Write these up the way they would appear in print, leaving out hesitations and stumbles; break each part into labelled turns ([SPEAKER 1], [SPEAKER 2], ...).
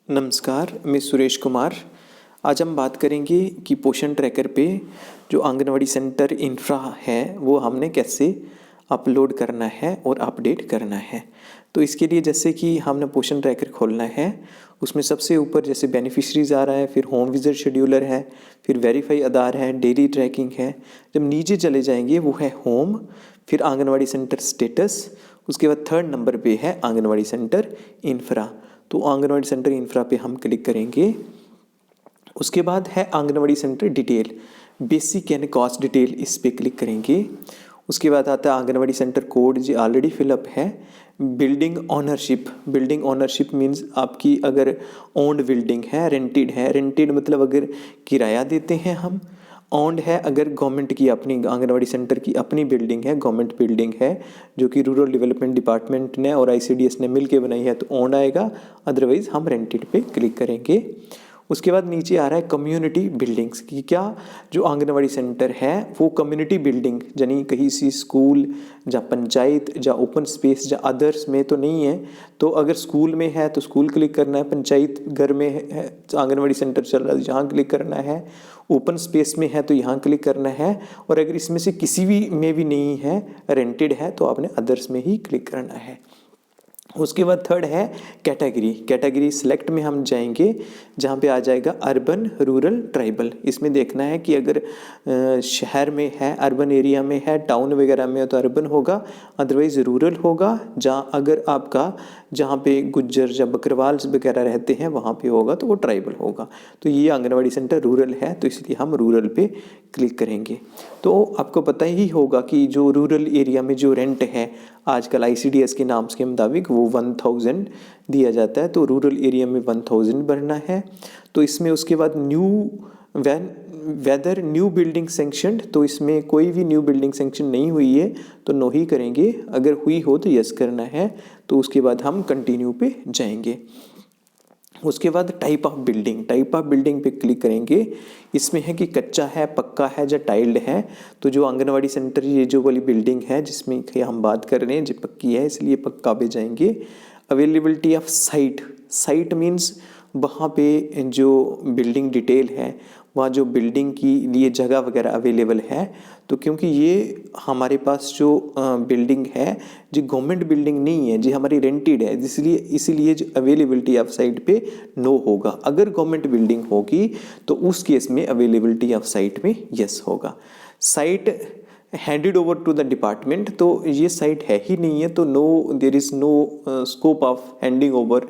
[SPEAKER 1] नमस्कार, मैं सुरेश कुमार। आज हम बात करेंगे कि पोषण ट्रैकर पे जो आंगनवाड़ी सेंटर इंफ्रा है वो हमने कैसे अपलोड करना है और अपडेट करना है। तो इसके लिए जैसे कि हमने पोषण ट्रैकर खोलना है, उसमें सबसे ऊपर जैसे बेनिफिशरीज आ रहा है, फिर होम विजिट शेड्यूलर है, फिर वेरीफाई आधार है, डेली ट्रैकिंग है। जब नीचे चले जाएंगे वो है होम, फिर आंगनवाड़ी सेंटर स्टेटस, उसके बाद थर्ड नंबर पे है आंगनवाड़ी सेंटर इंफ्रा। तो आंगनवाड़ी सेंटर इंफ्रा पे हम क्लिक करेंगे। उसके बाद है anganwadi centre detail, basic and cost detail, इस पे क्लिक करेंगे। उसके बाद आता है आंगनवाड़ी सेंटर कोड, जो ऑलरेडी फिलअप है। Building ownership, building ownership means आपकी अगर ओन्ड बिल्डिंग है, रेंटेड मतलब अगर किराया देते हैं हम। ओन्ड है अगर गवर्नमेंट की अपनी आंगनवाड़ी सेंटर की अपनी बिल्डिंग है, गवर्नमेंट बिल्डिंग है जो कि रूरल डेवलपमेंट डिपार्टमेंट ने और ICDS ने मिल के बनाई है, तो ओन्ड आएगा। अदरवाइज़ हम रेंटेड पे क्लिक करेंगे। उसके बाद नीचे आ रहा है कम्युनिटी बिल्डिंग्स की, क्या जो आंगनवाड़ी सेंटर है वो कम्युनिटी बिल्डिंग यानी कहीं सी स्कूल या पंचायत या ओपन स्पेस या अदर्स में तो नहीं है। तो अगर स्कूल में है तो स्कूल क्लिक करना है, पंचायत घर में है आंगनवाड़ी सेंटर चल रहा है यहाँ क्लिक करना है, ओपन स्पेस में है तो यहाँ क्लिक करना है, और अगर इसमें से किसी भी में भी नहीं है, रेंटेड है, तो आपने अदर्स में ही क्लिक करना है। उसके बाद थर्ड है कैटेगरी। कैटेगरी सिलेक्ट में हम जाएंगे जहाँ पे आ जाएगा अर्बन, रूरल, ट्राइबल। इसमें देखना है कि अगर शहर में है, अर्बन एरिया में है, टाउन वगैरह में है तो अर्बन होगा, अदरवाइज़ रूरल होगा। जहाँ अगर आपका जहाँ पे गुज्जर या बकरवाल वगैरह रहते हैं वहाँ पे होगा तो वो ट्राइबल होगा। तो ये आंगनवाड़ी सेंटर रूरल है तो इसलिए हम रूरल पे क्लिक करेंगे। तो आपको पता ही होगा कि जो रूरल एरिया में जो रेंट है आजकल ICDS के नाम के मुताबिक वो 1000 दिया जाता है, तो रूरल एरिया में 1000 भरना है। तो इसमें उसके बाद वेदर न्यू बिल्डिंग सेंक्शन, तो इसमें कोई भी न्यू बिल्डिंग सेंक्शन नहीं हुई है तो नो ही करेंगे, अगर हुई हो तो यस करना है। तो उसके बाद हम कंटिन्यू पे जाएंगे। उसके बाद टाइप ऑफ बिल्डिंग पे क्लिक करेंगे। इसमें है कि कच्चा है, पक्का है या टाइल्ड है। तो जो आंगनवाड़ी सेंटर ये जो वाली बिल्डिंग है जिसमें कि हम बात कर रहे हैं जो पक्की है, इसलिए पक्का पे जाएंगे। अवेलेबिलिटी ऑफ साइट मीन्स वहाँ पे जो बिल्डिंग डिटेल है, वहाँ जो बिल्डिंग की लिए जगह वगैरह अवेलेबल है। तो क्योंकि ये हमारे पास जो बिल्डिंग है जो गवर्नमेंट बिल्डिंग नहीं है, जो हमारी रेंटेड है, इसीलिए जो अवेलेबिलिटी ऑफ साइट पे नो होगा। अगर गवर्नमेंट बिल्डिंग होगी तो उस केस में अवेलेबिलिटी ऑफ साइट में यस होगा। Site handed over to the department, तो ये साइट है ही नहीं है तो there is no scope of handing over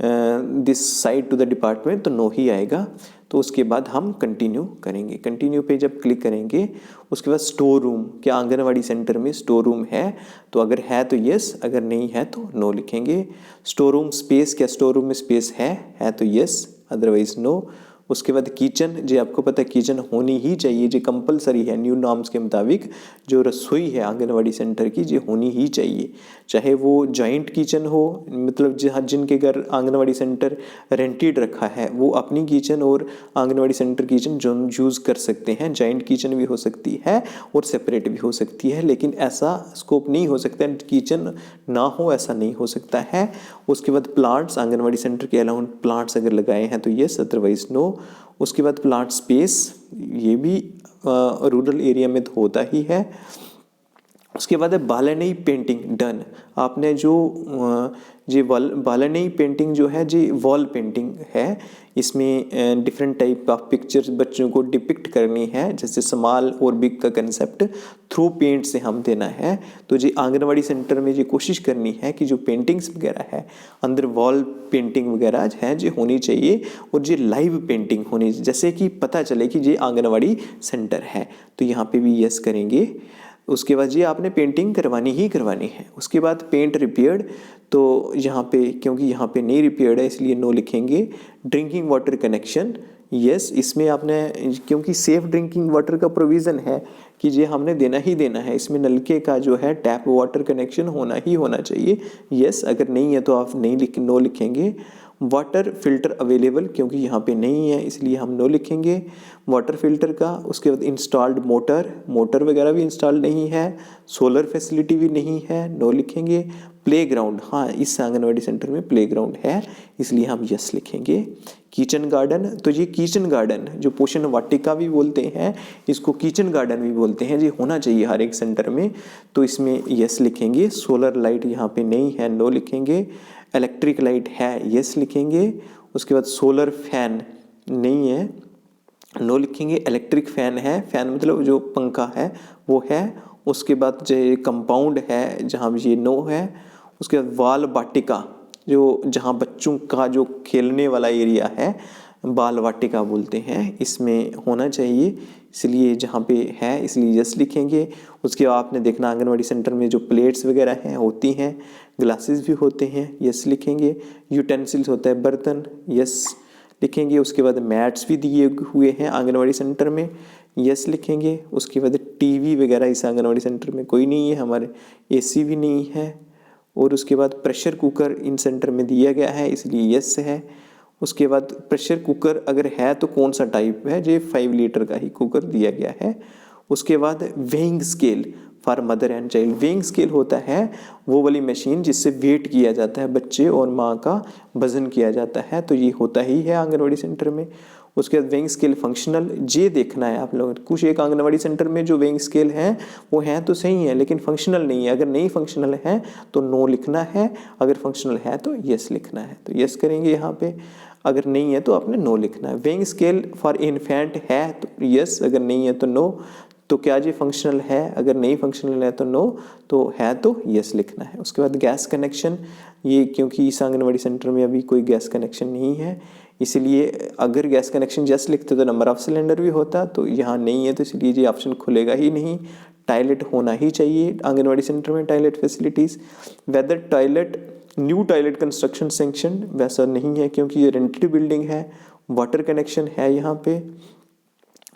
[SPEAKER 1] this site to the department, तो नो ही आएगा। तो उसके बाद हम कंटिन्यू करेंगे। कंटिन्यू पे जब क्लिक करेंगे उसके बाद स्टोर रूम, क्या आंगनवाड़ी सेंटर में स्टोर रूम है, तो अगर है तो यस, अगर नहीं है तो नो लिखेंगे। स्टोर रूम स्पेस, क्या स्टोर रूम में स्पेस है तो यस, अदरवाइज नो। उसके बाद किचन, जो आपको पता है किचन होनी ही चाहिए, जो कंपलसरी है न्यू नॉर्म्स के मुताबिक। जो रसोई है आंगनवाड़ी सेंटर की जो होनी ही चाहिए, चाहे वो जॉइंट किचन हो, मतलब जहाँ जिनके घर आंगनवाड़ी सेंटर रेंटेड रखा है वो अपनी किचन और आंगनवाड़ी सेंटर किचन जो यूज़ कर सकते हैं। जॉइंट किचन भी हो सकती है और सेपरेट भी हो सकती है, लेकिन ऐसा स्कोप नहीं हो सकता किचन ना हो, ऐसा नहीं हो सकता है। उसके बाद प्लांट्स, आंगनवाड़ी सेंटर के अलावा प्लांट्स अगर लगाए हैं तो यस, अदरवाइज नो। उसके बाद प्लांट स्पेस, ये भी रूरल एरिया में तो होता ही है। उसके बाद है बालनई पेंटिंग डन। आपने जो ये बालनई पेंटिंग जो है जी वॉल पेंटिंग है, इसमें डिफरेंट टाइप ऑफ पिक्चर्स बच्चों को डिपिक्ट करनी है, जैसे स्मॉल और बिग का कंसेप्ट थ्रू पेंट से हम देना है। तो जी आंगनवाड़ी सेंटर में ये कोशिश करनी है कि जो पेंटिंग्स वगैरह है अंदर वॉल पेंटिंग वगैरह है जो होनी चाहिए, और ये लाइव पेंटिंग होनी, जैसे कि पता चले कि ये आंगनवाड़ी सेंटर है। तो यहाँ पे भी यस करेंगे। उसके बाद ये आपने पेंटिंग करवानी ही करवानी है। उसके बाद पेंट रिपेयर्ड, तो यहाँ पे क्योंकि यहाँ पे नहीं रिपेयर्ड है इसलिए नो लिखेंगे। ड्रिंकिंग वाटर कनेक्शन यस, इसमें आपने क्योंकि सेफ ड्रिंकिंग वाटर का प्रोविज़न है कि ये हमने देना ही देना है, इसमें नलके का जो है टैप वाटर कनेक्शन होना ही होना चाहिए। यस, अगर नहीं है तो आप नहीं नो लिखेंगे। वाटर फिल्टर अवेलेबल, क्योंकि यहाँ पे नहीं है इसलिए हम नो लिखेंगे वाटर फिल्टर का। उसके बाद इंस्टॉल्ड मोटर वगैरह भी इंस्टॉल नहीं है, सोलर फैसिलिटी भी नहीं है, नो लिखेंगे। प्लेग्राउंड, हाँ इस आंगनवाड़ी सेंटर में प्लेग्राउंड है इसलिए हम यस लिखेंगे। किचन गार्डन, तो ये किचन गार्डन जो पोषण वाटिका भी बोलते हैं, इसको किचन गार्डन भी बोलते हैं, ये होना चाहिए हर एक सेंटर में, तो इसमें यस लिखेंगे। सोलर लाइट यहाँ पे नहीं है, नो लिखेंगे। इलेक्ट्रिक लाइट है, यस लिखेंगे। उसके बाद सोलर फैन नहीं है, नो लिखेंगे। इलेक्ट्रिक फैन है, फैन मतलब जो पंखा है वो है। उसके बाद जो कंपाउंड है जहाँ ये नो है। उसके बाद बाल वाटिका, जो जहाँ बच्चों का जो खेलने वाला एरिया है बाल वाटिका बोलते हैं, इसमें होना चाहिए, इसलिए जहाँ पे है इसलिए यस लिखेंगे। उसके बाद आपने देखना आंगनवाड़ी सेंटर में जो प्लेट्स वगैरह हैं होती हैं, ग्लासेस भी होते हैं, यस लिखेंगे। यूटेंसिल्स होता है बर्तन, यस लिखेंगे। उसके बाद मैट्स भी दिए हुए हैं आंगनवाड़ी सेंटर में, यस लिखेंगे। उसके बाद टीवी वगैरह इस आंगनवाड़ी सेंटर में कोई नहीं है, हमारे एसी भी नहीं है। और उसके बाद प्रेशर कुकर इन सेंटर में दिया गया है इसलिए यस है। उसके बाद प्रेशर कुकर अगर है तो कौन सा टाइप है, जो 5 लीटर का ही कुकर दिया गया है। उसके बाद weighing scale for mother and child, weighing scale होता है वो वाली मशीन जिससे वेट किया जाता है, बच्चे और माँ का वजन किया जाता है, तो ये होता ही है आंगनवाड़ी सेंटर में। उसके बाद वेइंग स्केल फंक्शनल, ये देखना है आप लोगों को, कुछ एक आंगनवाड़ी सेंटर में जो वेइंग स्केल हैं वो हैं तो सही है लेकिन फंक्शनल नहीं है, अगर नहीं फंक्शनल है तो नो लिखना है, अगर फंक्शनल है तो यस लिखना है, तो यस करेंगे यहाँ पे, अगर नहीं है तो आपने नो लिखना है। वेइंग स्केल फॉर इन्फेंट है तो यस, अगर नहीं है तो नो। तो क्या ये फंक्शनल है, अगर नहीं फंक्शनल है तो नो, तो है तो यस लिखना है। उसके बाद गैस कनेक्शन, ये क्योंकि इस आंगनवाड़ी सेंटर में अभी कोई गैस कनेक्शन नहीं है इसलिए अगर गैस कनेक्शन यस लिखते तो नंबर ऑफ सिलेंडर भी होता, तो यहाँ नहीं है तो इसलिए ये ऑप्शन खुलेगा ही नहीं। टॉयलेट होना ही चाहिए आंगनवाड़ी सेंटर में, toilet facilities. Whether toilet new toilet construction sanction, वैसा नहीं है क्योंकि ये रेंटेड बिल्डिंग है। वाटर कनेक्शन है यहाँ पे।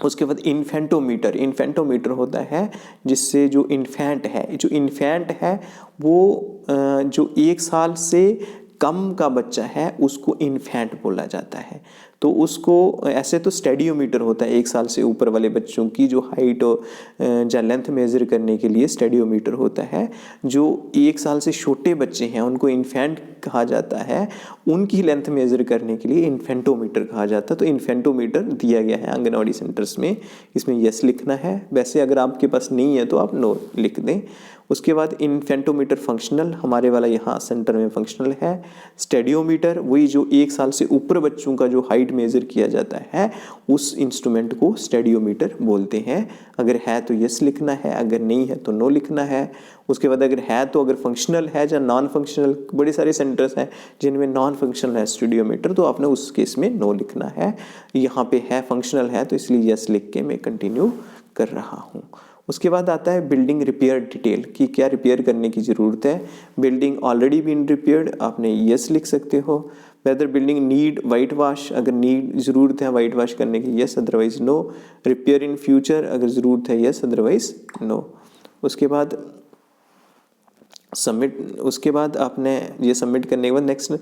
[SPEAKER 1] उसके बाद इन्फेंटोमीटर होता है जिससे जो इन्फेंट है वो जो 1 साल से कम का बच्चा है उसको इन्फेंट बोला जाता है। तो उसको ऐसे तो स्टेडियोमीटर होता है 1 साल से ऊपर वाले बच्चों की जो हाइट और या लेंथ मेज़र करने के लिए स्टेडियोमीटर होता है। जो 1 साल से छोटे बच्चे हैं उनको इन्फेंट कहा जाता है, उनकी लेंथ मेज़र करने के लिए इन्फेंटोमीटर कहा जाता है। तो इन्फेंटोमीटर दिया गया है आंगनवाड़ी सेंटर्स में, इसमें यस लिखना है। वैसे अगर आपके पास नहीं है तो आप नो लिख दें। उसके बाद इन्फेंटोमीटर फंक्शनल, हमारे वाला यहाँ सेंटर में फंक्शनल है। स्टेडियोमीटर वही जो 1 साल से ऊपर बच्चों का जो हाइट मेज़र किया जाता है उस इंस्ट्रूमेंट को स्टेडियोमीटर बोलते हैं। अगर है तो यस लिखना है, अगर नहीं है तो नो लिखना है। उसके बाद अगर है तो अगर फंक्शनल है या नॉन फंक्शनल, बड़े सारे सेंटर्स हैं जिनमें नॉन फंक्शनल है स्टेडियोमीटर, तो आपने उस केस में नो लिखना है। यहाँ पे है फंक्शनल है तो इसलिए यस लिख के मैं कंटिन्यू कर रहा हूँ। उसके बाद आता है बिल्डिंग रिपेयर डिटेल, कि क्या रिपेयर करने की ज़रूरत है। बिल्डिंग ऑलरेडी बीन रिपेयर्ड, आपने यस लिख सकते हो। Whether building need white wash, अगर नीड ज़रूरत है वाइट वाश करने की yes, otherwise no. Repair in future, अगर ज़रूरत है यस, अदरवाइज नो। उसके बाद सबमिट, उसके बाद आपने ये सबमिट करने के बाद next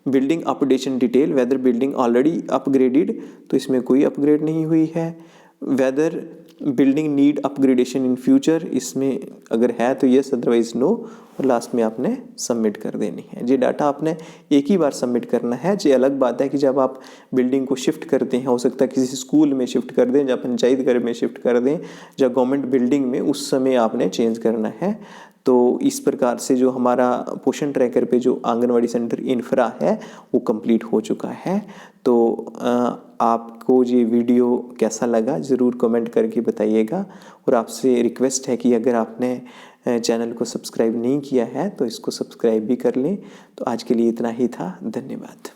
[SPEAKER 1] building updation detail, whether building already upgraded, तो इसमें कोई अपग्रेड नहीं हुई है। Whether building need upgradation in future, इसमें अगर है तो यस, अदरवाइज नो, और लास्ट में आपने सबमिट कर देनी है। ये डाटा आपने एक ही बार सबमिट करना है। ये अलग बात है कि जब आप बिल्डिंग को शिफ्ट करते हैं, हो सकता है किसी स्कूल में शिफ्ट कर दें, या पंचायत घर में शिफ्ट कर दें, या गवर्नमेंट बिल्डिंग में, उस समय आपने चेंज करना है। तो इस प्रकार से जो हमारा पोषण ट्रैकर पे जो आंगनवाड़ी सेंटर इंफ्रा है वो कंप्लीट हो चुका है। तो आपको ये वीडियो कैसा लगा ज़रूर कमेंट करके बताइएगा, और आपसे रिक्वेस्ट है कि अगर आपने चैनल को सब्सक्राइब नहीं किया है तो इसको सब्सक्राइब भी कर लें। तो आज के लिए इतना ही था, धन्यवाद।